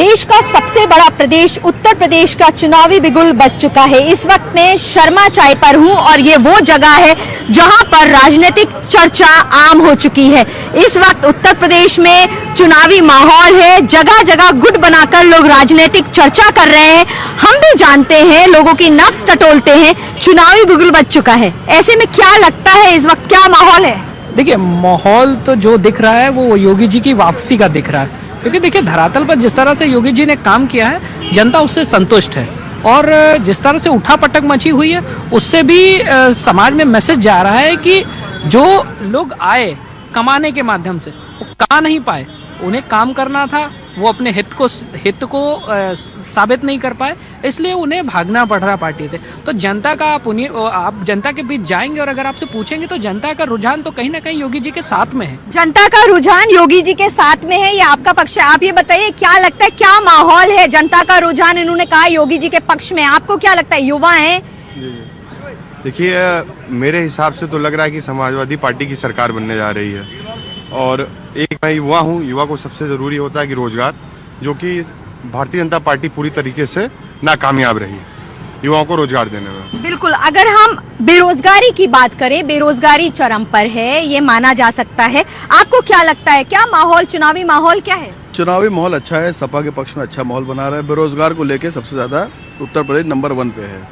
देश का सबसे बड़ा प्रदेश उत्तर प्रदेश का चुनावी बिगुल बज चुका है। इस वक्त मैं शर्मा चाय पर हूं और ये वो जगह है जहां पर राजनीतिक चर्चा आम हो चुकी है। इस वक्त उत्तर प्रदेश में चुनावी माहौल है, जगह जगह गुट बनाकर लोग राजनीतिक चर्चा कर रहे हैं। हम भी जानते हैं, लोगों की नफ्स टटोलते हैं, चुनावी बिगुल बज चुका है। ऐसे में क्या लगता है इस वक्त क्या माहौल है? देखिए, माहौल तो जो दिख रहा है वो योगी जी की वापसी का दिख रहा है, क्योंकि देखिए धरातल पर जिस तरह से योगी जी ने काम किया है जनता उससे संतुष्ट है। और जिस तरह से उठापटक मची हुई है उससे भी समाज में मैसेज जा रहा है कि जो लोग आए कमाने के माध्यम से वो कमा नहीं पाए, उन्हें काम करना था, वो अपने हित को साबित नहीं कर पाए, इसलिए उन्हें भागना पड़ रहा पार्टी से। तो जनता का आप जनता के बीच जाएंगे और अगर आपसे पूछेंगे तो जनता का रुझान तो कहीं ना कहीं योगी जी के साथ में है। जनता का रुझान योगी जी के साथ में है, ये आपका पक्ष है। आप ये बताइए, क्या लगता है क्या माहौल है? जनता का रुझान इन्होंने कहा योगी जी के पक्ष में, आपको क्या लगता है? युवा है, देखिए मेरे हिसाब से तो लग रहा है कि समाजवादी पार्टी की सरकार बनने जा रही है। और एक मैं युवा हूँ, युवा को सबसे ज़रूरी होता है कि रोजगार, जो कि भारतीय जनता पार्टी पूरी तरीके से नाकामयाब रही है युवाओं को रोजगार देने में। बिल्कुल। अगर हम बेरोजगारी की बात करें, बेरोजगारी चरम पर है, ये माना जा सकता है। आपको क्या लगता है क्या माहौल, चुनावी माहौल क्या है? चुनावी माहौल अच्छा है, सपा के पक्ष में अच्छा माहौल बना रहा है। बेरोजगार को लेके सबसे ज्यादा उत्तर प्रदेश नंबर 1 पे है,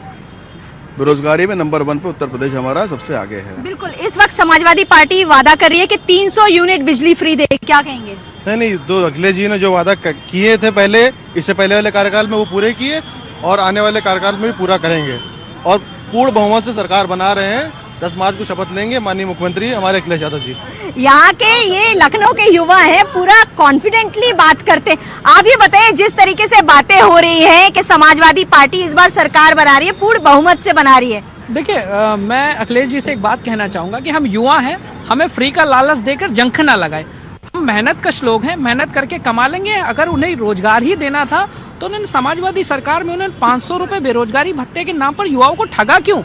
बेरोजगारी में नंबर 1 पे उत्तर प्रदेश हमारा सबसे आगे है। बिल्कुल। इस वक्त समाजवादी पार्टी वादा कर रही है कि 300 यूनिट बिजली फ्री दे, क्या कहेंगे? नहीं, तो अखिलेश जी ने जो वादा किए थे पहले, इससे पहले वाले कार्यकाल में वो पूरे किए और आने वाले कार्यकाल में भी पूरा करेंगे। और पूर्ण बहुमत से सरकार बना रहे हैं। 10 मार्च को शपथ लेंगे माननीय मुख्यमंत्री हमारे अखिलेश यादव जी। यहाँ के ये लखनऊ के युवा हैं, पूरा कॉन्फिडेंटली बात करते हैं। आप ये बताइए, जिस तरीके से बातें हो रही हैं कि समाजवादी पार्टी इस बार सरकार बना रही है, पूर्ण बहुमत से बना रही है। देखिए, मैं अखिलेश जी से एक बात कहना चाहूँगा कि हम युवा हैं, हमें फ्री का लालच देकर जंख ना लगाए। हम मेहनत कश लोग हैं, मेहनत करके कमा लेंगे। अगर उन्हें रोजगार ही देना था तो उन्होंने समाजवादी सरकार में उन्होंने 500 रुपये बेरोजगारी भत्ते के नाम पर युवाओं को ठगा क्यों?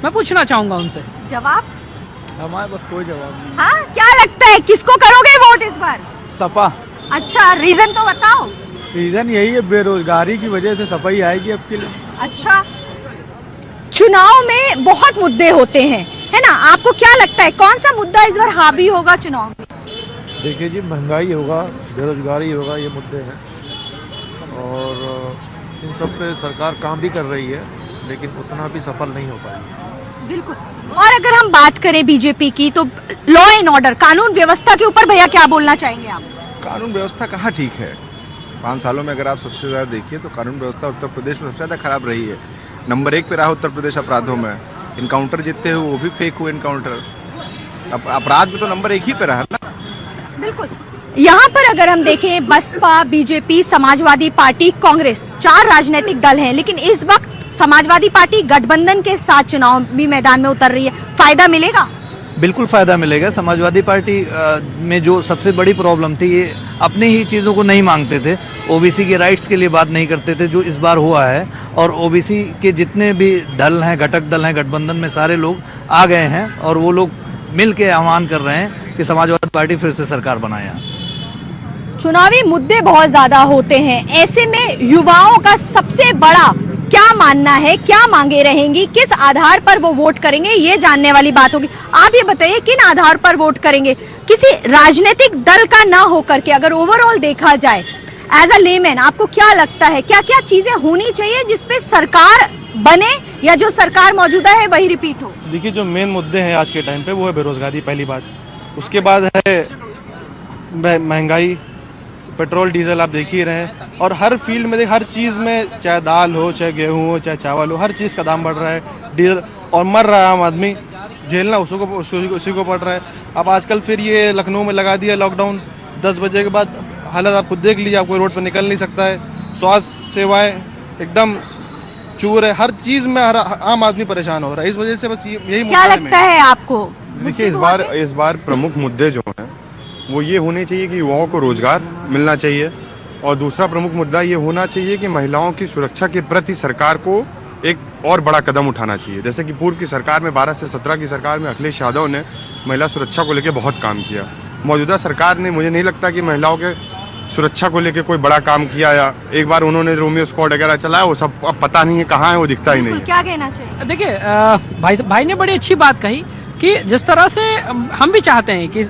मैं पूछना चाहूंगा उनसे। जवाब हमारे पास कोई जवाब नहीं। हाँ, क्या लगता है किसको करोगे वोट इस बार? सपा। अच्छा, रीजन तो बताओ। रीजन यही है, बेरोजगारी की वजह से सपा ही आएगी अब के लिए। अच्छा, चुनाव में बहुत मुद्दे होते हैं, है ना? आपको क्या लगता है कौन सा मुद्दा इस बार हावी होगा चुनाव में? देखिए जी, महंगाई होगा, बेरोजगारी होगा, ये मुद्दे हैं। और इन सब पे सरकार काम भी कर रही है, लेकिन उतना भी सफल नहीं हो पाई। बिल्कुल। और अगर हम बात करें बीजेपी की, तो लॉ एंड ऑर्डर, कानून व्यवस्था के ऊपर भैया क्या बोलना चाहेंगे आप? कानून व्यवस्था कहाँ ठीक है? 5 सालों में अगर आप सबसे ज़्यादा देखिए तो कानून व्यवस्था उत्तर प्रदेश में सबसे ज़्यादा खराब रही है। नंबर 1 पे रहा उत्तर प्रदेश अपराधों में। इनकाउंटर जितने हुए वो भी फेक हुए इनकाउंटर। अपराध में तो नंबर 1 ही पे रहा ना। बिल्कुल। यहाँ पर अगर हम देखें, बसपा, बीजेपी, समाजवादी पार्टी, कांग्रेस, 4 राजनीतिक दल हैं, लेकिन इस वक्त समाजवादी पार्टी गठबंधन के साथ चुनावी मैदान में उतर रही है। फायदा मिलेगा? बिल्कुल फ़ायदा मिलेगा। समाजवादी पार्टी में जो सबसे बड़ी प्रॉब्लम थी, ये अपनी ही चीज़ों को नहीं मांगते थे, ओबीसी के राइट्स के लिए बात नहीं करते थे, जो इस बार हुआ है। और ओबीसी के जितने भी दल हैं, घटक दल हैं गठबंधन में, सारे लोग आ गए हैं और वो लोग मिल के आह्वान कर रहे हैं कि समाजवादी पार्टी फिर से सरकार बनाए। चुनावी मुद्दे बहुत ज्यादा होते हैं, ऐसे में युवाओं का सबसे बड़ा क्या मानना है, क्या मांगे रहेंगी, किस आधार पर वो वोट करेंगे, ये जानने वाली बात होगी। आप ये बताइए, किन आधार पर वोट करेंगे? किसी राजनीतिक दल का ना होकर के, अगर ओवरऑल देखा जाए एज अ लेमैन, आपको क्या लगता है क्या क्या चीजें होनी चाहिए जिसपे सरकार बने, या जो सरकार मौजूदा है वही रिपीट हो? देखिए, जो मेन मुद्दे हैं आज के टाइम पे वो है बेरोजगारी, पहली बात। उसके बाद है महंगाई, पेट्रोल डीजल आप देख ही रहे हैं। और हर फील्ड में, हर चीज़ में, चाहे दाल हो, चाहे गेहूं हो, चाहे चावल हो, हर चीज़ का दाम बढ़ रहा है, डीजल। और मर रहा है आम आदमी, झेलना उसी को पड़ रहा है। अब आजकल फिर ये लखनऊ में लगा दिया लॉकडाउन, 10 बजे के बाद हालत आप खुद देख लीजिए, आप कोई रोड पर निकल नहीं सकता है। स्वास्थ्य सेवाएं एकदम चूर है, हर चीज़ में आम आदमी परेशान हो रहा है। इस वजह से बस यही क्या लगता है आपको? देखिए, इस बार प्रमुख मुद्दे जो हैं वो ये होने चाहिए कि युवाओं को रोजगार मिलना चाहिए। और दूसरा प्रमुख मुद्दा ये होना चाहिए कि महिलाओं की सुरक्षा के प्रति सरकार को एक और बड़ा कदम उठाना चाहिए। जैसे कि पूर्व की सरकार में, 12 से 17 की सरकार में अखिलेश यादव ने महिला सुरक्षा को लेकर बहुत काम किया। मौजूदा सरकार ने, मुझे नहीं लगता कि महिलाओं के सुरक्षा को लेके कोई बड़ा काम किया, या एक बार उन्होंने रोमियो स्क्वाड वगैरह चलाया, वो सब अब पता नहीं है कहाँ है, वो दिखता ही नहीं है। क्या कहना चाहिए? देखिए भाई ने बड़ी अच्छी बात कही कि जिस तरह से हम भी चाहते हैं कि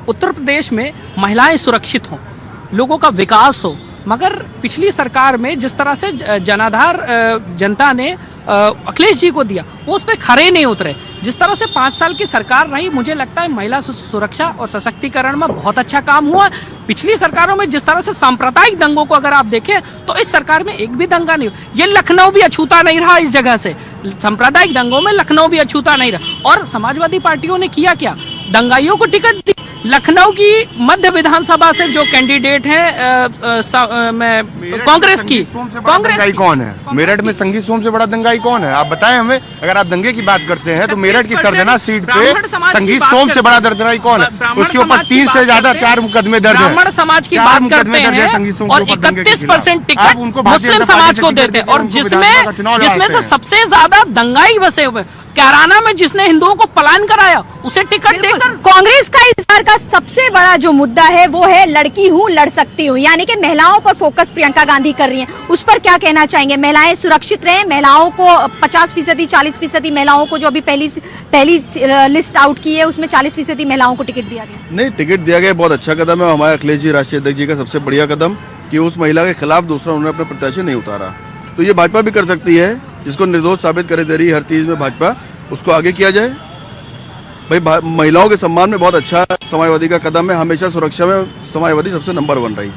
उत्तर प्रदेश में महिलाएं सुरक्षित हों, लोगों का विकास हो, मगर पिछली सरकार में जिस तरह से जनाधार जनता ने अखिलेश जी को दिया, वो उस पर खरे नहीं उतरे। जिस तरह से 5 साल की सरकार रही, मुझे लगता है महिला सुरक्षा और सशक्तिकरण में बहुत अच्छा काम हुआ। पिछली सरकारों में जिस तरह से सांप्रदायिक दंगों को अगर आप देखें तो इस सरकार में एक भी दंगा नहीं हुआ। ये लखनऊ भी अछूता नहीं रहा इस जगह से, सांप्रदायिक दंगों में लखनऊ भी अछूता नहीं रहा। और समाजवादी पार्टियों ने किया क्या, दंगाइयों को टिकट दी। लखनऊ की मध्य विधानसभा से जो कैंडिडेट है कांग्रेस की, दंगाई कौन है? मेरठ में संगीत सोम से बड़ा दंगाई कौन है? आप बताएं हमें। अगर आप दंगे की बात करते हैं तो मेरठ की सरजना सीट पे संगीत सोम से बड़ा दंगाई कौन है? उसके ऊपर 3 से ज्यादा 4 मुकदमे दर्ज है। ब्राह्मण समाज की बात करते हैं और 31% टिकट मुस्लिम समाज को देते हैं, और जिसमें से सबसे ज्यादा दंगाई बसे हुए कैराना में जिसने हिंदुओं को पलायन कराया उसे टिकट देकर। कांग्रेस का इस बार का सबसे बड़ा जो मुद्दा है वो है लड़की हूँ लड़ सकती हूँ, यानी कि महिलाओं पर फोकस प्रियंका गांधी कर रही हैं। उस पर क्या कहना चाहेंगे? महिलाएं सुरक्षित रहें, महिलाओं को 50%, 40% महिलाओं को जो अभी पहली लिस्ट आउट की है उसमें 40% महिलाओं को टिकट दिया गया। नहीं, टिकट दिया गया बहुत अच्छा कदम है। हमारे अखिलेश जी राष्ट्रीय अध्यक्ष जी का सबसे बढ़िया कदम कि उस महिला के खिलाफ दूसरा उन्होंने अपने प्रत्याशी नहीं उतारा। तो ये भाजपा भी कर सकती है, जिसको निर्दोष साबित करे दे रही है हर चीज में भाजपा, उसको आगे किया जाए। भाई महिलाओं के सम्मान में बहुत अच्छा समाजवादी का कदम है। हमेशा सुरक्षा में समाजवादी सबसे नंबर 1 रही,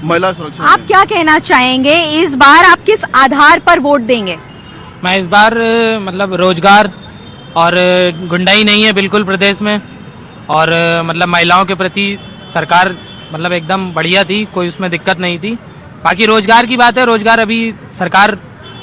महिला सुरक्षा। आप क्या कहना चाहेंगे, इस बार आप किस आधार पर वोट देंगे? मैं इस बार मतलब रोजगार और गुंडाई नहीं है बिल्कुल प्रदेश में, और मतलब महिलाओं के प्रति सरकार मतलब एकदम बढ़िया थी, कोई उसमें दिक्कत नहीं थी। बाकी रोजगार की बात है, रोजगार अभी सरकार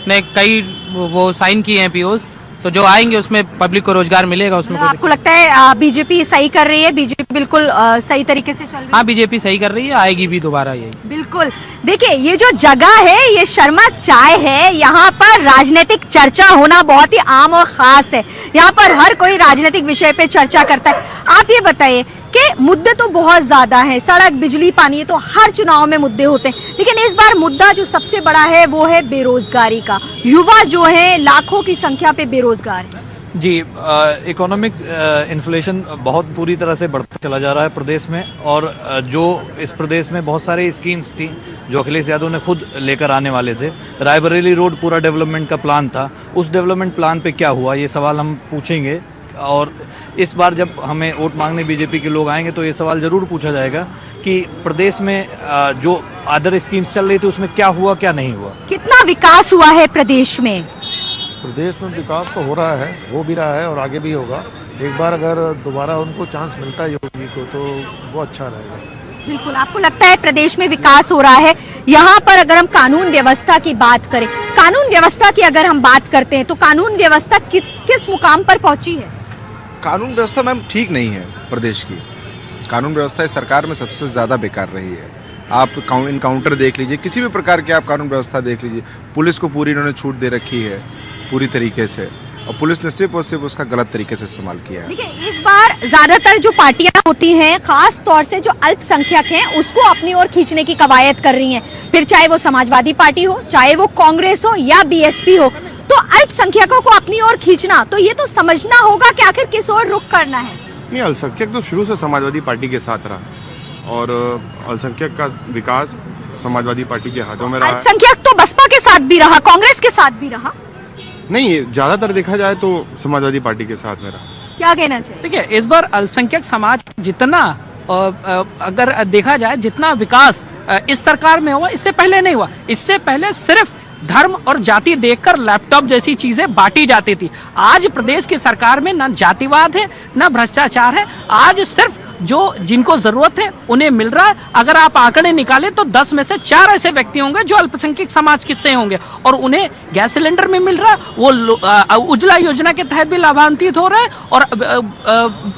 ने कई वो साइन किए हैं पीओस, तो जो आएंगे उसमें पब्लिक को रोजगार मिलेगा। उसमें आपको लगता है बीजेपी सही कर रही है? बीजेपी बिल्कुल सही तरीके से चल रही है? हाँ, बीजेपी सही कर रही है, आएगी भी दोबारा यही। बिल्कुल। देखिए, ये जो जगह है ये शर्मा चाय है, यहाँ पर राजनीतिक चर्चा होना बहुत ही आम और खास है। यहाँ पर हर कोई राजनीतिक विषय पे चर्चा करता है। आप ये बताइए कि मुद्दे तो बहुत ज्यादा है, सड़क, बिजली, पानी, ये तो हर चुनाव में मुद्दे होते हैं, लेकिन इस बार मुद्दा जो सबसे बड़ा है वो है बेरोजगारी का। युवा जो है लाखों की संख्या पे बेरोजगार है। जी, इकोनॉमिक इन्फ्लेशन बहुत पूरी तरह से बढ़ता चला जा रहा है प्रदेश में, और जो इस प्रदेश में बहुत सारी स्कीम्स थी जो अखिलेश यादव ने खुद लेकर आने वाले थे। रायबरेली रोड पूरा डेवलपमेंट का प्लान था, उस डेवलपमेंट प्लान पे क्या हुआ, ये सवाल हम पूछेंगे। और इस बार जब हमें वोट मांगने बीजेपी के लोग आएंगे तो ये सवाल जरूर पूछा जाएगा कि प्रदेश में जो अदर स्कीम्स चल रही थी उसमें क्या हुआ, क्या नहीं हुआ, कितना विकास हुआ है प्रदेश में। प्रदेश में विकास तो हो रहा है, हो भी रहा है और आगे भी होगा। एक बार अगर दोबारा उनको चांस मिलता है योगी को तो वो अच्छा रहेगा। बिल्कुल। आपको लगता है प्रदेश में विकास हो रहा है? यहाँ पर अगर हम कानून व्यवस्था की बात करें, कानून व्यवस्था की अगर हम बात करते हैं तो कानून व्यवस्था किस मुकाम पर पहुंची है? कानून व्यवस्था मैम ठीक नहीं है प्रदेश की। कानून व्यवस्था इस सरकार में सबसे ज़्यादा बेकार रही है। आप इनकाउंटर देख लीजिए, किसी भी प्रकार की आप कानून व्यवस्था देख लीजिए, पुलिस को पूरी इन्होंने छूट दे रखी है पूरी तरीके से, और पुलिस ने सिर्फ और सिर्फ उसका गलत तरीके से इस्तेमाल किया है। देखिए, इस बार ज्यादातर जो पार्टियां होती हैं, खास तौर से जो अल्पसंख्यक हैं, उसको अपनी ओर खींचने की कवायद कर रही हैं। फिर चाहे वो समाजवादी पार्टी हो, चाहे वो कांग्रेस हो या बीएसपी हो, तो अल्पसंख्यकों को अपनी ओर खींचना, तो ये तो समझना होगा कि आखिर किस ओर रुख करना है। नहीं, अल्पसंख्यक तो शुरू से समाजवादी पार्टी के साथ रहा, और अल्पसंख्यक का विकास समाजवादी पार्टी के हाथों में रहा। अल्पसंख्यक तो बसपा के साथ भी रहा, कांग्रेस के साथ भी रहा। नहीं, ज्यादातर देखा जाए तो समाजवादी पार्टी के साथ में रहा। क्या कहना चाहिए? देखिए, इस बार अल्पसंख्यक समाज जितना अगर देखा जाए जितना विकास इस सरकार में हुआ, इससे पहले नहीं हुआ। इससे पहले सिर्फ धर्म और जाति देखकर लैपटॉप जैसी चीजें बांटी जाती थी। आज प्रदेश की सरकार में न जातिवाद है न भ्रष्टाचार है। आज सिर्फ जो जिनको जरूरत है उन्हें मिल रहा है। अगर आप आंकड़े निकालें तो 10 में से 4 ऐसे व्यक्ति होंगे जो अल्पसंख्यक समाज किससे होंगे, और उन्हें गैस सिलेंडर में मिल रहा है, वो उज्ज्वला योजना के तहत भी लाभान्वित हो रहे हैं, और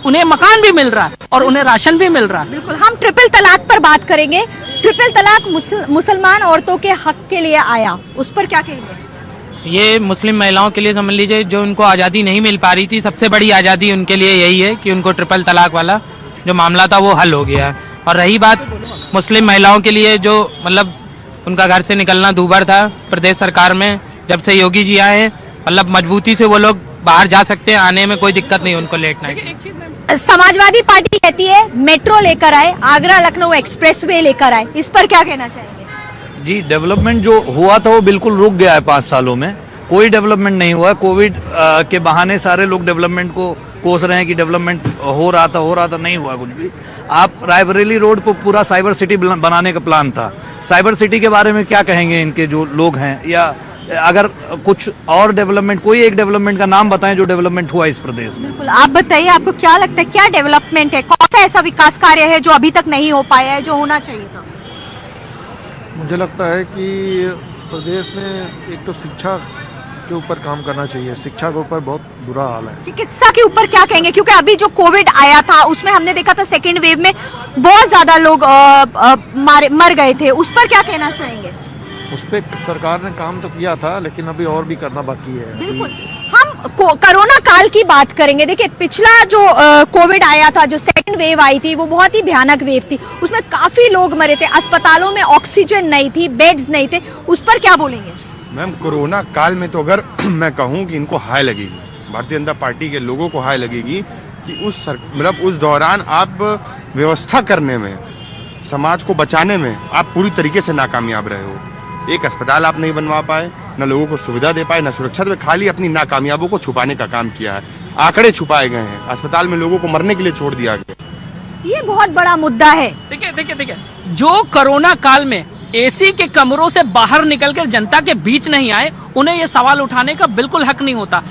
उन्हें मकान भी मिल रहा है, और उन्हें राशन भी मिल रहा है। बिल्कुल। हम ट्रिपल तलाक पर बात करेंगे। ट्रिपल तलाक मुसलमान औरतों के हक के लिए आया, उस पर क्या कहेंगे? ये मुस्लिम महिलाओं के लिए समझ लीजिए, जो उनको आज़ादी नहीं मिल पा रही थी, सबसे बड़ी आज़ादी उनके लिए यही है कि उनको ट्रिपल तलाक वाला जो मामला था वो हल हो गया है। और रही बात मुस्लिम महिलाओं के लिए, जो मतलब उनका घर से निकलना दूभर था प्रदेश सरकार में, जब से योगी जी आए हैं मतलब मजबूती से वो लोग बाहर जा सकते हैं, आने में कोई दिक्कत नहीं उनको लेट नाइट। समाजवादी पार्टी कहती है मेट्रो लेकर आए, आगरा लखनऊ एक्सप्रेसवे लेकर आए, इस पर क्या कहना चाहेंगे? जी, डेवलपमेंट जो हुआ था वो बिल्कुल रुक गया है 5 सालों में, कोई डेवलपमेंट नहीं हुआ। कोविड के बहाने सारे लोग डेवलपमेंट को कोस रहे हैं कि डेवलपमेंट हो रहा था, नहीं हुआ कुछ भी। आप रायबरेली रोड को पूरा साइबर सिटी बनाने का प्लान था, साइबर सिटी के बारे में क्या कहेंगे इनके जो लोग हैं? या अगर कुछ और डेवलपमेंट, कोई एक डेवलपमेंट का नाम बताएं जो डेवलपमेंट हुआ इस प्रदेश में। बिल्कुल, आप बताइए, आपको क्या लगता है क्या डेवलपमेंट है, कौन सा ऐसा विकास कार्य है जो अभी तक नहीं हो पाया है, जो होना चाहिए था? मुझे लगता है कि प्रदेश में एक तो शिक्षा के ऊपर काम करना चाहिए, शिक्षा के ऊपर बहुत बुरा हाल है। चिकित्सा के ऊपर क्या कहेंगे, क्योंकि अभी जो कोविड आया था उसमें हमने देखा था सेकेंड वेव में बहुत ज्यादा लोग मर गए थे, उस पर क्या कहना चाहेंगे? उस पर सरकार ने काम तो किया था, लेकिन अभी और भी करना बाकी है। बिल्कुल, हम कोरोना काल की बात करेंगे। देखिए, पिछला जो कोविड आया था, जो सेकंड वेव आई थी, वो बहुत ही भयानक वेव थी, उसमें काफी लोग मरे थे, अस्पतालों में ऑक्सीजन नहीं थी, बेड्स नहीं थे, उस पर क्या बोलेंगे? मैम, कोरोना काल में तो अगर मैं कहूँ कि इनको हाय लगेगी, भारतीय जनता पार्टी के लोगों को हाय लगेगी कि उस दौरान आप व्यवस्था करने में, समाज को बचाने में आप पूरी तरीके से नाकामयाब रहे हो। एक अस्पताल आप नहीं बनवा पाए, न लोगों को सुविधा दे पाए, न सुरक्षा दे, खाली अपनी नाकामयाबों को छुपाने का काम किया है। आंकड़े छुपाए गए हैं, अस्पताल में लोगों को मरने के लिए छोड़ दिया गया। ये बहुत बड़ा मुद्दा है। देखिए, जो कोरोना काल में एसी के कमरों से बाहर निकलकर जनता के बीच नहीं आए, उन्हें ये सवाल उठाने का बिल्कुल हक नहीं होता।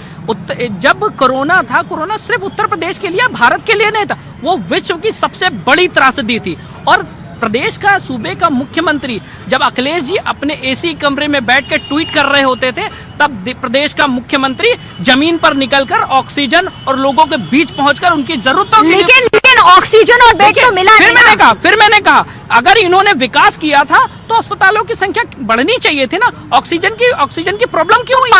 जब कोरोना था, कोरोना सिर्फ उत्तर प्रदेश के लिए, भारत के लिए नहीं था, वो विश्व की सबसे बड़ी त्रासदी थी। और प्रदेश का, सूबे का मुख्यमंत्री जब अखिलेश जी अपने एसी कमरे में बैठकर ट्वीट कर रहे होते थे, तब प्रदेश का मुख्यमंत्री जमीन पर निकलकर ऑक्सीजन और लोगों के बीच पहुंचकर उनकी जरूरतों के लेकिन ऑक्सीजन और बेड तो मिला नहीं। फिर मैंने कहा अगर इन्होंने विकास किया था तो अस्पतालों की संख्या बढ़नी चाहिए थी ना। ऑक्सीजन की प्रॉब्लम क्यों हुई?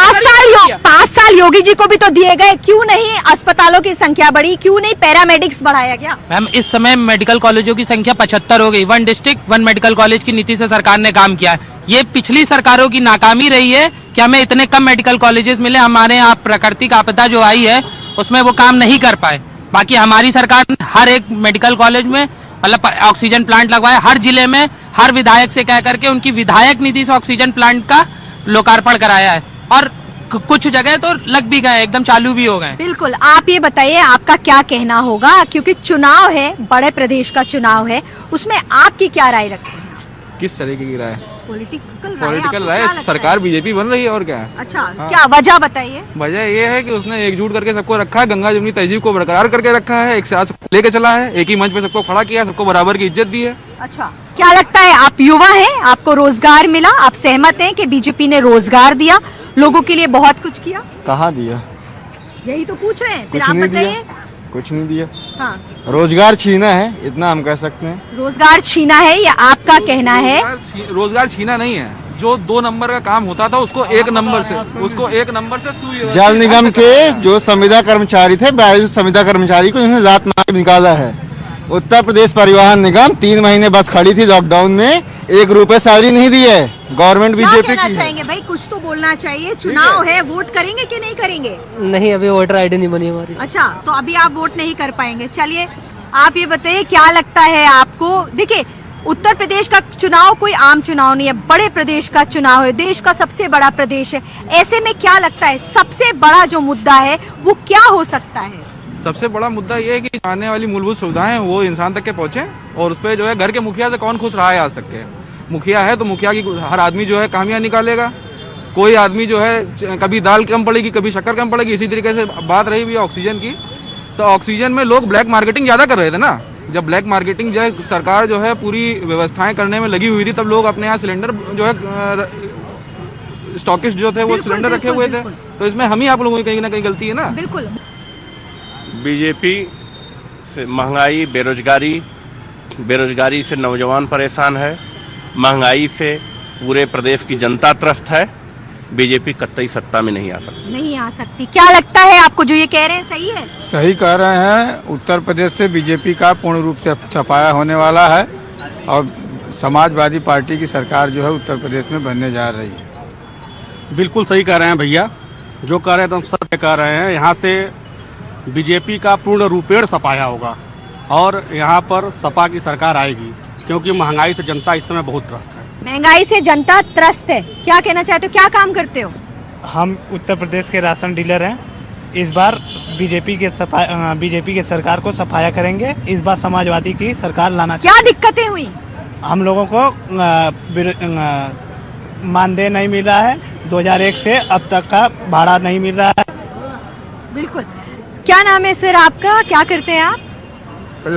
5 साल योगी जी को भी तो दिए गए, क्यों नहीं अस्पतालों की संख्या बढ़ी, क्यों नहीं पैरामेडिक्स बढ़ाया गया? मैम, इस समय मेडिकल कॉलेजों की संख्या 75 हो गई। 1 डिस्ट्रिक्ट 1 मेडिकल कॉलेज की नीति से सरकार ने काम किया है। ये पिछली सरकारों की नाकामी रही है कि हमें इतने कम मेडिकल कॉलेजेस मिले। हमारे यहाँ प्राकृतिक आपदा जो आई है उसमें वो काम नहीं कर पाए। बाकी हमारी सरकार ने हर एक मेडिकल कॉलेज में मतलब ऑक्सीजन प्लांट लगवाए, हर जिले में हर विधायक से कह करके उनकी विधायक निधि से ऑक्सीजन प्लांट का लोकार्पण कराया है, और कुछ जगह तो लग भी गए, एकदम चालू भी हो गए। बिल्कुल, आप ये बताइए आपका क्या कहना होगा, क्योंकि चुनाव है, बड़े प्रदेश का चुनाव है, उसमें आपकी क्या राय रखते हैं? किस तरीके की राय? पॉलिटिकल राय, सरकार बीजेपी बन रही है और क्या है। अच्छा, क्या वजह बताइए? वजह ये है कि उसने एकजुट करके सबको रखा है, गंगा जमुनी तहजीब को बरकरार करके रखा है, एक साथ लेके चला है, एक ही मंच पे सबको खड़ा किया, सबको बराबर की इज्जत दी है। अच्छा, क्या लगता है, आप युवा हैं, आपको रोजगार मिला, आप सहमत हैं कि बीजेपी ने रोजगार दिया, लोगों के लिए बहुत कुछ किया? कहाँ दिया? यही तो पूछ रहे हैं, फिर कुछ आप नहीं बताइए। कुछ नहीं दिया। हाँ, रोजगार छीना है, इतना हम कह सकते हैं। रोजगार छीना है, या आपका कहना है? रोजगार छीना नहीं है, जो 2 नंबर का काम होता था उसको 1 नंबर से जल निगम के जो संविदा कर्मचारी थे, 42 संविदा कर्मचारी को इन्होंने जात मार निकाला है। उत्तर प्रदेश परिवहन निगम 3 महीने बस खड़ी थी लॉकडाउन में, 1 रुपए सैलरी नहीं दी है। गवर्नमेंट बीजेपी की चाहेंगे भाई, कुछ तो बोलना चाहिए। चुनाव है, वोट करेंगे कि नहीं करेंगे? नहीं, अभी वोटर आईडी नहीं बनी हमारी। अच्छा, तो अभी आप वोट नहीं कर पाएंगे। चलिए, आप ये बताइए क्या लगता है आपको? देखिए, उत्तर प्रदेश का चुनाव कोई आम चुनाव नहीं है, बड़े प्रदेश का चुनाव है, देश का सबसे बड़ा प्रदेश है। ऐसे में क्या लगता है सबसे बड़ा जो मुद्दा है वो क्या हो सकता है? सबसे बड़ा मुद्दा ये है कि आने वाली मूलभूत सुविधाएं वो इंसान तक के पहुंचे, और उस पर जो है घर के मुखिया से कौन खुश रहा है आज तक के। मुखिया है तो मुखिया की हर आदमी जो है कामियां निकालेगा। कोई आदमी जो है कभी दाल कम पड़ेगी, कभी शक्कर कम पड़ेगी। इसी तरीके से बात रही भी ऑक्सीजन की, तो ऑक्सीजन में लोग ब्लैक मार्केटिंग ज़्यादा कर रहे थे ना। जब ब्लैक मार्केटिंग जो है सरकार जो है पूरी व्यवस्थाएं करने में लगी हुई थी, तब लोग अपने यहाँ सिलेंडर जो है स्टॉकिस्ट जो थे वो सिलेंडर रखे हुए थे। तो इसमें हम ही आप लोगों की कहीं ना कहीं गलती है ना। बिल्कुल, बीजेपी से महंगाई, बेरोजगारी से नौजवान परेशान है, महंगाई से पूरे प्रदेश की जनता त्रस्त है, बीजेपी कतई सत्ता में नहीं आ सकती। नहीं आ सकती। क्या लगता है आपको जो ये कह रहे हैं सही है? सही कह रहे हैं। उत्तर प्रदेश से बीजेपी का पूर्ण रूप से सफाया होने वाला है और समाजवादी पार्टी की सरकार जो है उत्तर प्रदेश में बनने जा रही है। बिल्कुल सही कह रहे हैं भैया, जो कह रहे हैं तो सत्य कह रहे हैं। यहाँ से बीजेपी का पूर्ण रूपेण सफाया होगा और यहाँ पर सपा की सरकार आएगी, क्योंकि महंगाई से जनता इस समय बहुत त्रस्त है। महंगाई से जनता त्रस्त है। क्या कहना चाहते हो, क्या काम करते हो? हम उत्तर प्रदेश के राशन डीलर हैं। इस बार बीजेपी के सरकार को सफाया करेंगे। इस बार समाजवादी की सरकार लाना चाहिए। क्या दिक्कतें हुई? हम लोगों को मानदेय नहीं मिल रहा है। 2001 से अब तक का भाड़ा नहीं मिल रहा है। बिल्कुल। क्या नाम है सर आपका, क्या करते हैं आप?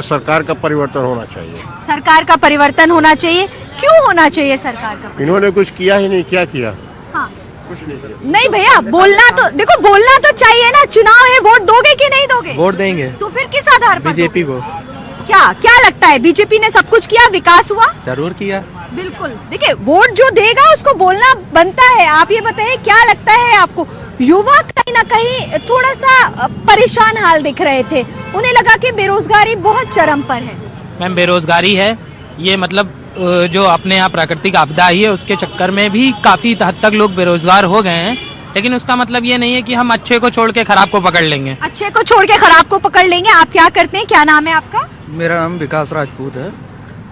सरकार का परिवर्तन होना चाहिए। सरकार का परिवर्तन होना चाहिए। क्यों होना चाहिए सरकार का? इन्होंने कुछ किया ही नहीं, क्या किया? हाँ। नहीं भैया, बोलना तो देखो, बोलना तो चाहिए ना। चुनाव है, वोट दोगे कि नहीं दोगे? वोट देंगे। तो फिर किस आधार पर? बीजेपी को। क्या लगता है, बीजेपी ने सब कुछ किया, विकास हुआ? जरूर किया। बिल्कुल। देखिए, वोट जो देगा उसको बोलना बनता है। आप ये बताइए, क्या लगता है आपको, युवा कहीं ना कहीं थोड़ा सा परेशान हाल दिख रहे थे, उन्हें लगा कि बेरोजगारी बहुत चरम पर है? मैम, बेरोजगारी है ये, मतलब जो अपने यहाँ प्राकृतिक आपदा आई है उसके चक्कर में भी काफ़ी हद तक लोग बेरोजगार हो गए हैं, लेकिन उसका मतलब ये नहीं है कि हम अच्छे को छोड़ के खराब को पकड़ लेंगे। अच्छे को छोड़ के खराब को पकड़ लेंगे। आप क्या करते हैं, क्या नाम है आपका? मेरा नाम विकास राजपूत है।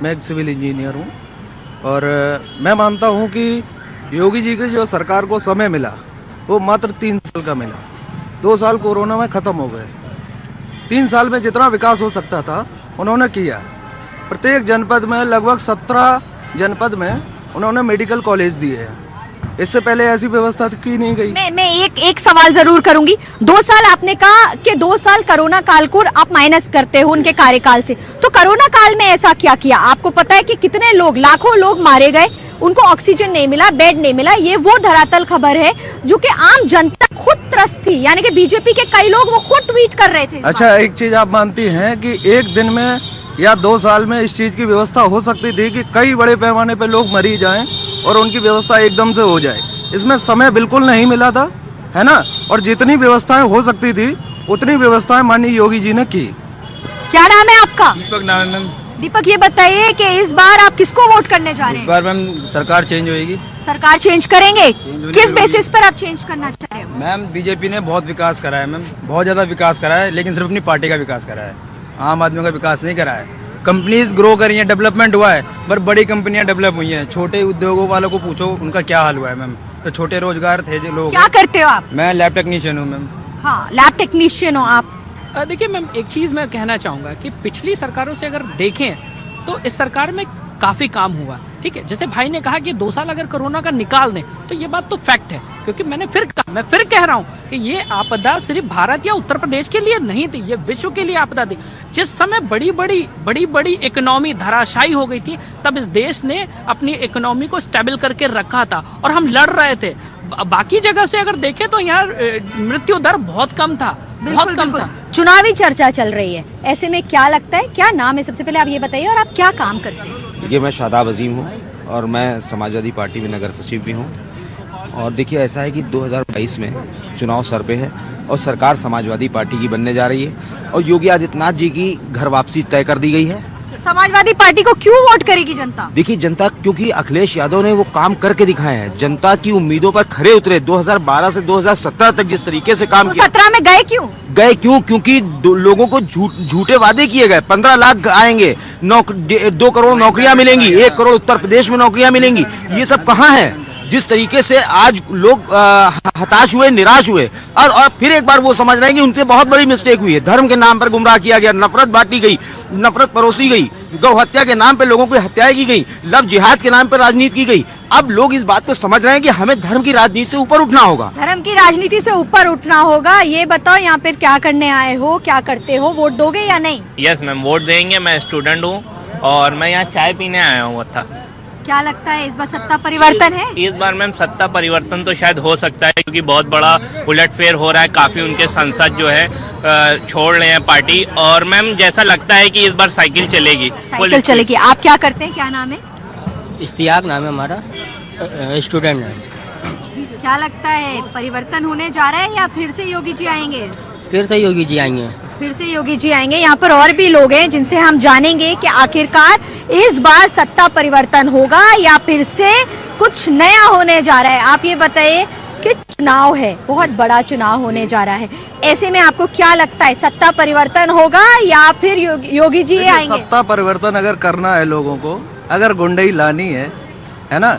मैं एक सिविल इंजीनियर हूँ और मैं मानता हूँ कि योगी जी की जो सरकार को समय मिला वो मात्र 3 साल का मिला। 2 साल कोरोना में ख़त्म हो गए। 3 साल में जितना विकास हो सकता था उन्होंने किया। प्रत्येक जनपद में लगभग 17 जनपद में उन्होंने मेडिकल कॉलेज दिए हैं। इससे पहले ऐसी व्यवस्था की नहीं गई। मैं एक सवाल जरूर करूंगी। 2 साल आपने कहा कि 2 साल कोरोना काल को आप माइनस करते हो उनके कार्यकाल से, तो कोरोना काल में ऐसा क्या किया? आपको पता है कि कितने लोग, लाखों लोग मारे गए, उनको ऑक्सीजन नहीं मिला, बेड नहीं मिला। ये वो धरातल खबर है जो कि आम जनता खुद त्रस्त थी, यानी कि बीजेपी के कई लोग वो खुद ट्वीट कर रहे थे। अच्छा, एक चीज आप मानती हैं कि एक दिन में या 2 साल में इस चीज की व्यवस्था हो सकती थी कि कई बड़े पैमाने पर लोग मरी जाएं और उनकी व्यवस्था एकदम से हो जाए? इसमें समय बिल्कुल नहीं मिला था, है ना? और जितनी व्यवस्थाएं हो सकती थी उतनी व्यवस्थाएं माननीय योगी जी ने की। क्या नाम है आपका? दीपक नाम है मैम। दीपक, ये बताइए कि इस बार आप किसको वोट करने जा रहे हैं? इस बार मैम सरकार चेंज होएगी। सरकार चेंज करेंगे? किस बेसिस पर आप चेंज करना चाह रहे हो? मैम, बीजेपी ने बहुत विकास करा है मैम, बहुत ज़्यादा विकास करा है, लेकिन सिर्फ अपनी पार्टी का विकास करा है, आम आदमी का विकास नहीं करा है। कंपनीज ग्रो करी हैं, डेवलपमेंट हुआ है, पर बड़ी कंपनियां डेवलप हुई हैं। छोटे उद्योगों वालों को पूछो उनका क्या हाल हुआ है मैम। तो छोटे रोजगार थे जो लोग। क्या करते हो आप? मैं लैब टेक्नीशियन हूँ मैम। हाँ, लैब टेक्नीशियन हो आप। देखिए मैम, एक चीज़ मैं कहना चाहूँगा कि पिछली सरकारों से अगर देखें तो इस सरकार में काफ़ी काम हुआ। ठीक है, जैसे भाई ने कहा कि 2 साल अगर कोरोना का निकाल दें तो ये बात तो फैक्ट है, क्योंकि मैं फिर कह रहा हूँ कि ये आपदा सिर्फ भारत या उत्तर प्रदेश के लिए नहीं थी, ये विश्व के लिए आपदा थी। जिस समय बड़ी बड़ी इकोनॉमी धराशायी हो गई थी, तब इस देश ने अपनी इकोनॉमी को स्टेबल करके रखा था और हम लड़ रहे थे। बाकी जगह से अगर देखें तो यहाँ मृत्यु दर बहुत कम था, बहुत कम था। चुनावी चर्चा चल रही है, ऐसे में क्या लगता है, क्या नाम है, सबसे पहले आप ये बताइए, और आप क्या काम करते हैं? देखिए, मैं शादाब अजीम हूँ और मैं समाजवादी पार्टी में नगर सचिव भी हूँ। और देखिए, ऐसा है कि 2022 में चुनाव सर पे है और सरकार समाजवादी पार्टी की बनने जा रही है और योगी आदित्यनाथ जी की घर वापसी तय कर दी गई है। समाजवादी पार्टी को क्यों वोट करेगी जनता? देखिए, जनता क्योंकि अखिलेश यादव ने वो काम करके दिखाए हैं, जनता की उम्मीदों पर खरे उतरे। 2012 से 2017 तक जिस तरीके से काम किया। 17 में गए क्यों? क्योंकि लोगों को झूठे वादे किए गए। 15 लाख आएंगे, 2 करोड़ नौकरियां मिलेंगी, 1 करोड़ उत्तर प्रदेश में नौकरियां मिलेंगी। ये सब कहाँ है? जिस तरीके से आज लोग हताश हुए, निराश हुए और फिर एक बार वो समझ रहे हैं कि उनसे बहुत बड़ी मिस्टेक हुई है। धर्म के नाम पर गुमराह किया गया, नफरत बांटी गई, नफरत परोसी गई, गौ हत्या के नाम पर लोगों की हत्याएं की गई, लव जिहाद के नाम पर राजनीति की गई। अब लोग इस बात को समझ रहे हैं कि हमें धर्म की राजनीति से ऊपर उठना होगा। धर्म की राजनीति से ऊपर उठना होगा। ये बताओ, यहाँ पे क्या करने आए हो, क्या करते हो, वोट दोगे या नहीं? यस मैम, वोट देंगे। मैं स्टूडेंट हूँ और मैं यहाँ चाय पीने आया हूँ। क्या लगता है, इस बार सत्ता परिवर्तन है? इस बार मैम सत्ता परिवर्तन तो शायद हो सकता है, क्योंकि बहुत बड़ा उलटफेर हो रहा है। काफ़ी उनके सांसद जो है छोड़ रहे हैं पार्टी। और मैम जैसा लगता है कि इस बार साइकिल चलेगी। साइकिल चलेगी। आप क्या करते हैं, क्या नाम है? इश्तियाक नाम है हमारा, स्टूडेंट है। क्या लगता है परिवर्तन होने जा रहा है या फिर से योगी जी आएंगे? फिर से योगी जी आएंगे। फिर से योगी जी आएंगे। यहाँ पर और भी लोग हैं जिनसे हम जानेंगे कि आखिरकार इस बार सत्ता परिवर्तन होगा या फिर से कुछ नया होने जा रहा है। आप ये बताइए कि चुनाव है, बहुत बड़ा चुनाव होने जा रहा है, ऐसे में आपको क्या लगता है सत्ता परिवर्तन होगा या फिर योगी जी आएंगे? सत्ता परिवर्तन अगर करना है लोगों को, अगर गुंडई लानी है ना,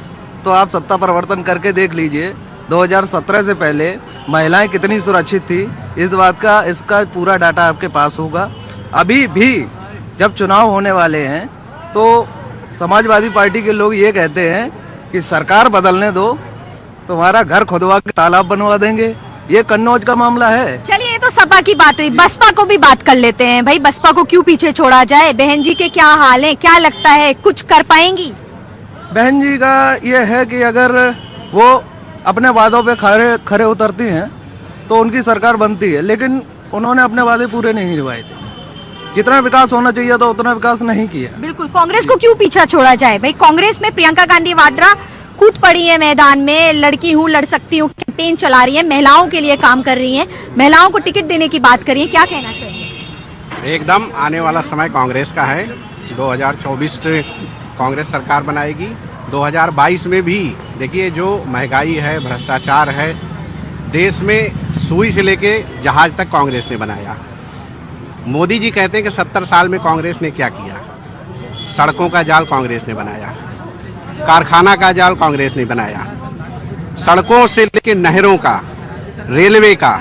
तो आप सत्ता परिवर्तन करके देख लीजिए 2017 से पहले महिलाएं कितनी सुरक्षित थी, इस बात का इसका पूरा डाटा आपके पास होगा। अभी भी जब चुनाव होने वाले हैं तो समाजवादी पार्टी के लोग ये कहते हैं कि सरकार बदलने दो, तुम्हारा घर खुदवा के तालाब बनवा देंगे। ये कन्नौज का मामला है। चलिए, ये तो सपा की बात हुई, बसपा को भी बात कर लेते हैं। भाई बसपा को क्यों पीछे छोड़ा जाए? बहन जी के क्या हाल है, क्या लगता है कुछ कर पाएंगी? बहन जी का ये है कि अगर वो अपने वादों पे खरे उतरती हैं तो उनकी सरकार बनती है, लेकिन उन्होंने अपने वादे पूरे नहीं निभाए थे। जितना विकास होना चाहिए था उतना विकास नहीं किया। बिल्कुल, कांग्रेस को क्यों पीछा छोड़ा जाए? भाई कांग्रेस में प्रियंका गांधी वाड्रा कूद पड़ी है मैदान में, लड़की हूँ लड़ सकती हूँ कैंपेन चला रही है, महिलाओं के लिए काम कर रही है, महिलाओं को टिकट देने की बात कर रही है, क्या कहना चाहिए? एकदम आने वाला समय कांग्रेस का है। 2024 कांग्रेस सरकार बनाएगी। 2022 में भी देखिए जो महंगाई है, भ्रष्टाचार है, देश में सुई से लेके जहाज तक कांग्रेस ने बनाया। मोदी जी कहते हैं कि 70 साल में कांग्रेस ने क्या किया। सड़कों का जाल कांग्रेस ने बनाया, कारखाना का जाल कांग्रेस ने बनाया, सड़कों से लेके नहरों का, रेलवे का,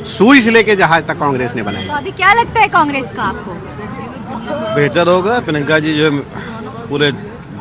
सुई से लेके जहाज तक कांग्रेस ने बनाया। तो अभी क्या लगता है कांग्रेस का आपको? बेहतर होगा। प्रियंका जी जो पूरे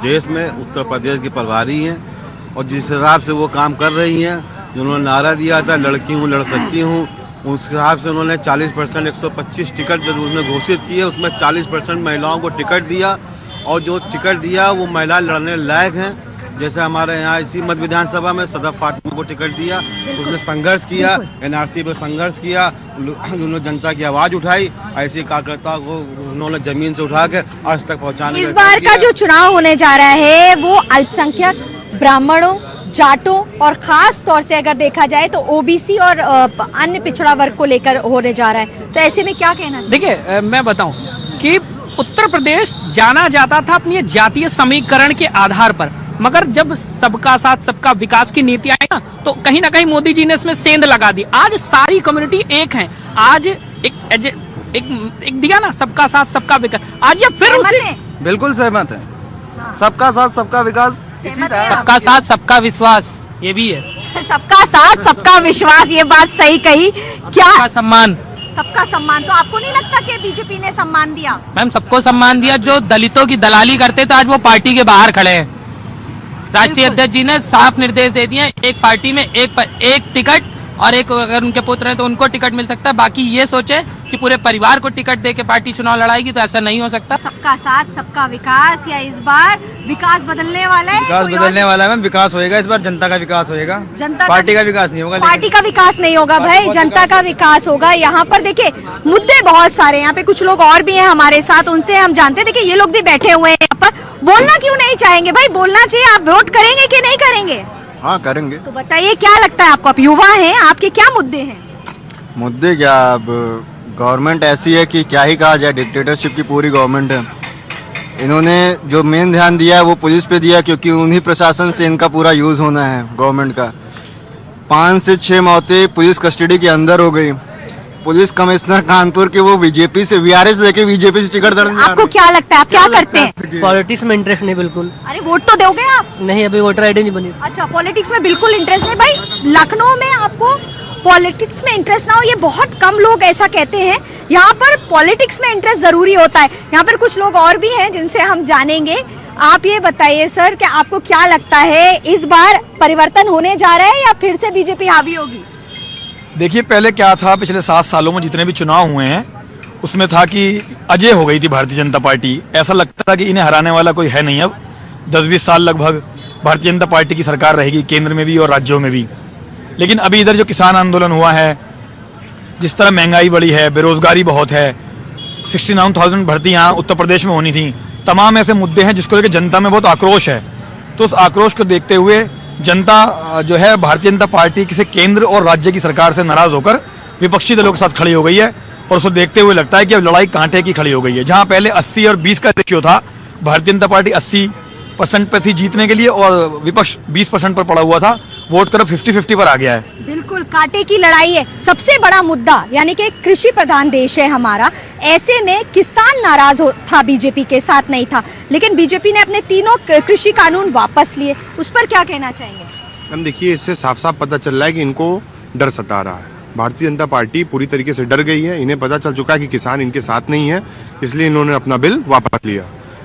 देश में उत्तर प्रदेश की प्रभारी हैं और जिस हिसाब से वो काम कर रही हैं, जिन्होंने नारा दिया था लड़की हूँ लड़ सकती हूँ, उस हिसाब से उन्होंने 40% 125 टिकट जब उसमें घोषित किए, उसमें 40% महिलाओं को टिकट दिया और जो टिकट दिया वो महिला लड़ने लायक हैं। जैसे हमारे यहाँ इसी मध्य विधानसभा में सदफ फातिमा को टिकट दिया, उसने संघर्ष किया, एनआरसी पे संघर्ष किया, उन्होंने जनता की आवाज उठाई, ऐसे कार्यकर्ता को उन्होंने जमीन से उठा के आज तक पहुँचाने। इस बार का जो चुनाव होने जा रहा है वो अल्पसंख्यक, ब्राह्मणों, जाटों और खास तौर से अगर देखा जाए तो ओबीसी और अन्य पिछड़ा वर्ग को लेकर होने जा रहा है, तो ऐसे में क्या कहना चाहिए? देखिए मैं बताऊं कि उत्तर प्रदेश जाना जाता था अपनी जातीय समीकरण के आधार पर, मगर जब सबका साथ सबका विकास की नीति आई ना, तो कहीं ना कहीं मोदी जी ने इसमें सेंध लगा दी। आज सारी कम्युनिटी एक है। आज एक दिया ना सबका साथ सबका विकास, आज ये फिर उसी बिल्कुल सहमत है। सबका साथ सबका विकास, सबका साथ सबका विश्वास, ये भी है। सबका साथ सबका विश्वास, ये बात सही कही। क्या सम्मान, सबका सम्मान। तो आपको नहीं लगता कि बीजेपी ने सम्मान दिया? मैम सबको सम्मान दिया। जो दलितों की दलाली करते थे आज वो पार्टी के बाहर खड़े हैं। राष्ट्रीय अध्यक्ष जी ने साफ निर्देश दे दिए, एक पार्टी में एक टिकट, और एक अगर उनके पुत्र हैं तो उनको टिकट मिल सकता है। बाकी ये सोचे कि पूरे परिवार को टिकट दे के पार्टी चुनाव लड़ाएगी, तो ऐसा नहीं हो सकता। सबका साथ सबका विकास, या इस बार विकास बदलने वाला है? विकास बदलने वाला है मैम, विकास होएगा इस बार, जनता का विकास होएगा, पार्टी का विकास नहीं होगा। पार्टी का विकास नहीं होगा भाई, जनता का विकास होगा। यहाँ पर देखिए मुद्दे बहुत सारे, यहाँ पे कुछ लोग और भी हैं हमारे साथ, उनसे हम जानते हैं। देखिए ये लोग भी बैठे हुए हैं यहाँ पर, बोलना क्यों नहीं चाहेंगे? भाई बोलना चाहिए। आप वोट करेंगे कि नहीं करेंगे? हाँ करेंगे। तो बताइए क्या लगता है आपको? आप युवा हैं, आपके क्या मुद्दे हैं? मुद्दे क्या, अब गवर्नमेंट ऐसी है कि क्या ही कहा जाए, डिक्टेटरशिप की पूरी गवर्नमेंट है। इन्होंने जो मेन ध्यान दिया है वो पुलिस पे दिया, क्योंकि उन्हीं प्रशासन से इनका पूरा यूज होना है गवर्नमेंट का। 5 से 6 मौतें पुलिस कस्टडी के अंदर हो गई। पुलिस कमिश्नर कानपुर के वो बीजेपी से वीआरएस लेके बीजेपी से टिकट दर्ज। आपको क्या लगता है, आप क्या करते हैं? पॉलिटिक्स में इंटरेस्ट नहीं बिल्कुल। अरे वोट तो दोगे आप? नहीं, अभी वोटर आईडी नहीं बनी। अच्छा, पॉलिटिक्स में बिल्कुल इंटरेस्ट नहीं। भाई लखनऊ में आपको पॉलिटिक्स में इंटरेस्ट ना हो, ये बहुत कम लोग ऐसा कहते हैं। यहाँ पर पॉलिटिक्स में इंटरेस्ट जरूरी होता है। यहाँ पर कुछ लोग और भी हैं जिनसे हम जानेंगे। आप ये बताइए सर कि आपको क्या लगता है इस बार परिवर्तन होने जा रहा है या फिर से बीजेपी हावी होगी? देखिए पहले क्या था, पिछले 7 सालों में जितने भी चुनाव हुए हैं उसमें था कि अजय हो गई थी भारतीय जनता पार्टी। ऐसा लगता था कि इन्हें हराने वाला कोई है नहीं। अब 10-20 साल लगभग भारतीय जनता पार्टी की सरकार रहेगी, केंद्र में भी और राज्यों में भी। लेकिन अभी इधर जो किसान आंदोलन हुआ है, जिस तरह महंगाई बढ़ी है, बेरोजगारी बहुत है, 69,000 भर्ती यहाँ उत्तर प्रदेश में होनी थी, तमाम ऐसे मुद्दे हैं जिसको लेकर जनता में बहुत आक्रोश है। तो उस आक्रोश को देखते हुए जनता जो है भारतीय जनता पार्टी से केंद्र और राज्य की सरकार से नाराज होकर विपक्षी दलों के साथ खड़ी हो गई है और उसको देखते हुए लगता है कि अब लड़ाई कांटे की खड़ी हो गई है। जहां पहले 80 और 20 का रेशियो था, भारतीय जनता पार्टी 80% पर थी जीतने के लिए और विपक्ष 20% पर पड़ा हुआ था, वोट करो 50-50 पर आ गया है। बिल्कुल कांटे की लड़ाई है। सबसे बड़ा मुद्दा यानी कि कृषि प्रधान देश है हमारा, ऐसे में किसान नाराज था, बीजेपी के साथ नहीं था, लेकिन बीजेपी ने अपने तीनों कृषि कानून वापस लिए, उस पर क्या कहना चाहेंगे? हम देखिए, इससे साफ साफ पता चल रहा है कि इनको डर सता रहा है। भारतीय जनता पार्टी पूरी तरीके से डर गई है। इन्हें पता चल चुका है कि किसान इनके साथ नहीं है, इसलिए इन्होंने अपना बिल वापस लिया।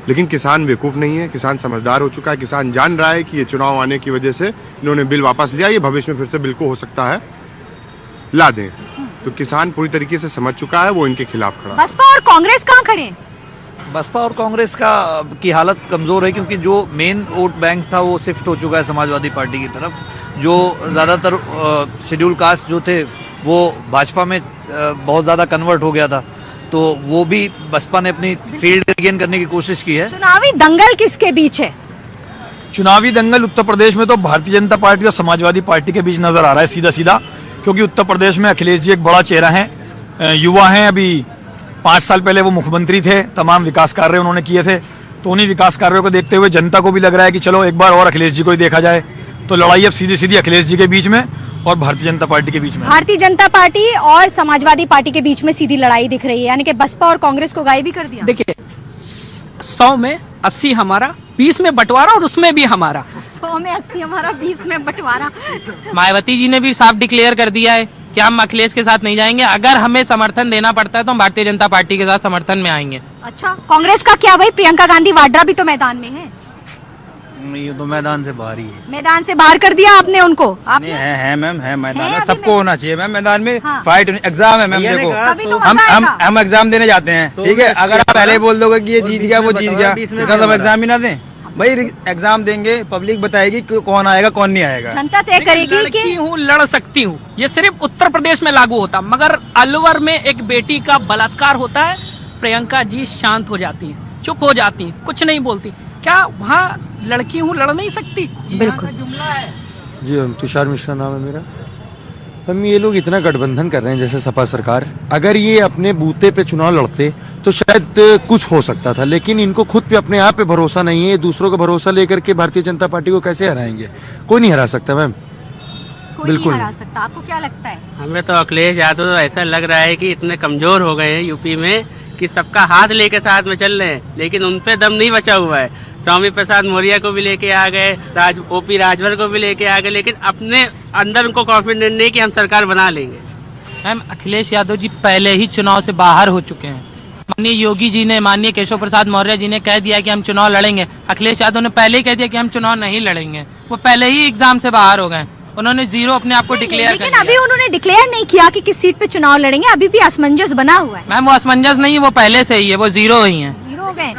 लेकिन किसान बेवकूफ़ नहीं है, किसान समझदार हो चुका है। किसान जान रहा है कि ये चुनाव आने की वजह से इन्होंने बिल वापस लिया, ये भविष्य में फिर से बिल को हो सकता है ला दें। तो किसान पूरी तरीके से समझ चुका है, वो इनके खिलाफ खड़ा है। बसपा और कांग्रेस कहाँ खड़े हैं? बसपा और कांग्रेस की हालत कमज़ोर है क्योंकि जो मेन वोट बैंक था वो शिफ्ट हो चुका है समाजवादी पार्टी की तरफ। जो ज़्यादातर शेड्यूल कास्ट जो थे वो भाजपा में बहुत ज़्यादा कन्वर्ट हो गया था, तो वो भी बसपा ने अपनी फील्ड रिगेन करने की कोशिश की है। चुनावी दंगल किसके बीच है? चुनावी दंगल उत्तर प्रदेश में तो भारतीय जनता पार्टी और समाजवादी पार्टी के बीच नजर आ रहा है सीधा सीधा, क्योंकि उत्तर प्रदेश में अखिलेश जी एक बड़ा चेहरा है, युवा हैं, अभी 5 साल पहले वो मुख्यमंत्री थे, तमाम विकास कार्य उन्होंने किए थे, तो उन्हीं विकास कार्यों को देखते हुए जनता को भी लग रहा है कि चलो एक बार और अखिलेश जी को ही देखा जाए। तो लड़ाई अब सीधी सीधी अखिलेश जी के बीच में और भारतीय जनता पार्टी के बीच में। भारतीय जनता पार्टी और समाजवादी पार्टी के बीच में सीधी लड़ाई दिख रही है, यानी कि बसपा और कांग्रेस को गायब भी कर दिया। देखिए 100 में 80 हमारा, 20 में बंटवारा और उसमें भी हमारा। 100 में 80 हमारा, 20 में बंटवारा। मायावती जी ने भी साफ डिक्लेयर कर दिया है कि हम अखिलेश के साथ नहीं जाएंगे, अगर हमें समर्थन देना पड़ता है तो हम भारतीय जनता पार्टी के साथ समर्थन में आएंगे। अच्छा, कांग्रेस का क्या भाई? प्रियंका गांधी वाड्रा भी तो मैदान में है। ये तो मैदान से बाहर ही है। मैदान से बाहर कर दिया आपने उनको? आपने है मैम, है मैदान में, है सबको होना चाहिए मैम मैदान में। हाँ। फाइट एग्जाम है मैम, देखो तभी तो मजा आएगा। हम एग्जाम देने जाते हैं, ठीक है। अगर आप पहले बोल दोगे कि ये जीत गया वो जीत गया, इसका तो हम एग्जाम ही ना दें भाई। एग्जाम देंगे, पब्लिक बताएगी कि कौन आएगा कौन नहीं आएगा। जनता तय करेगी कि हूँ, लड़ सकती हूँ, ये सिर्फ उत्तर प्रदेश में लागू होता, मगर अलवर में एक बेटी का बलात्कार होता है, प्रियंका जी शांत हो जाती है, चुप हो जाती है, कुछ नहीं बोलती। क्या वहाँ लड़की हूँ लड़ नहीं सकती? बिल्कुल। जी तुषार मिश्रा नाम है मेरा। हम ये लोग इतना गठबंधन कर रहे हैं जैसे सपा सरकार, अगर ये अपने बूते पे चुनाव लड़ते तो शायद कुछ हो सकता था, लेकिन इनको खुद पे अपने आप पे भरोसा नहीं है। दूसरों का भरोसा लेकर के भारतीय जनता पार्टी को कैसे हराएंगे? कोई नहीं हरा सकता मैम, बिल्कुल नहीं हरा सकता। आपको क्या लगता है? हमें तो अखिलेश यादव तो ऐसा लग रहा है कि इतने कमजोर हो गए हैं यूपी में कि सबका हाथ लेके साथ में चल रहे हैं, लेकिन उन पे दम नहीं बचा हुआ है। स्वामी प्रसाद मौर्य को भी लेके आ गए, ओपी राजभर को भी लेके आ गए, लेकिन अपने अंदर उनको कॉन्फिडेंस नहीं कि हम सरकार बना लेंगे। मैम अखिलेश यादव जी पहले ही चुनाव से बाहर हो चुके हैं। माननीय योगी जी ने, माननीय केशव प्रसाद मौर्य जी ने कह दिया कि हम चुनाव लड़ेंगे, अखिलेश यादव ने पहले ही कह दिया कि हम चुनाव नहीं लड़ेंगे। वो पहले ही एग्जाम से बाहर हो गए, उन्होंने जीरो अपने आप को डिक्लेयर कर दिया। लेकिन अभी उन्होंने डिक्लेयर नहीं किया कि किस सीट पे चुनाव लड़ेंगे, अभी भी असमंजस बना हुआ है। मैम वो असमंजस नहीं है, वो पहले से ही है, वो जीरो ही है। जीरो हो गए।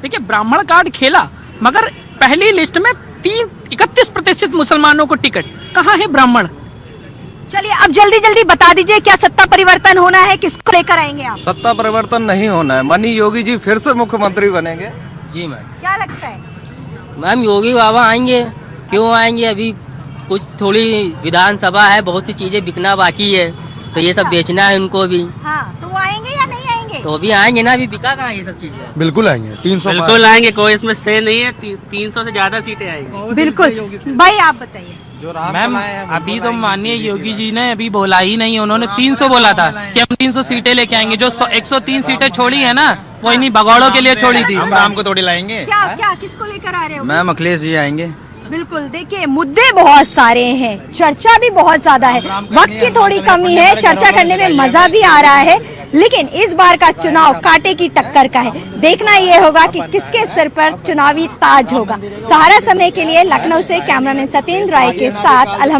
देखिए ब्राह्मण कार्ड खेला, मगर पहली लिस्ट में 31% मुसलमानों को टिकट, कहाँ है ब्राह्मण? चलिए अब जल्दी जल्दी बता दीजिए, क्या सत्ता परिवर्तन होना है? किसको लेकर आएंगे आप? सत्ता परिवर्तन नहीं होना है, माननीय योगी जी फिर से मुख्यमंत्री बनेंगे। जी मैम। क्या लगता है? मैम योगी बाबा आएंगे, क्यों आएंगे? अभी कुछ थोड़ी विधानसभा है, बहुत सी चीजें बिकना बाकी है, तो ये सब बेचना है उनको भी। हाँ, तो वो आएंगे या नहीं आएंगे? तो अभी आएंगे ना, अभी बिका कहाँ ये सब चीजें? बिल्कुल आएंगे। 300 बिल्कुल आएंगे, कोई इसमें से नहीं है। 300 से ज्यादा सीटें आएंगी। बिल्कुल। भाई आप बताइए। मैम अभी तो माननीय योगी जी ने अभी बोला ही नहीं है, उन्होंने 300 बोला था कि हम 300 सीटें लेके आएंगे। जो 103 सीटें छोड़ी है ना, वो इन्हीं भगौड़ों के लिए छोड़ी थी। हम राम को थोड़ी लाएंगे। क्या क्या किसको लेकर आ रहे हो? मैम अखिलेश जी आएंगे। बिल्कुल। देखिए मुद्दे बहुत सारे हैं, चर्चा भी बहुत ज्यादा है, वक्त की थोड़ी कमी है, चर्चा करने में मजा भी आ रहा है, लेकिन इस बार का चुनाव कांटे की टक्कर का है। देखना ये होगा कि किसके सिर पर चुनावी ताज होगा। सहारा समय के लिए लखनऊ से कैमरामैन सत्येंद्र राय के साथ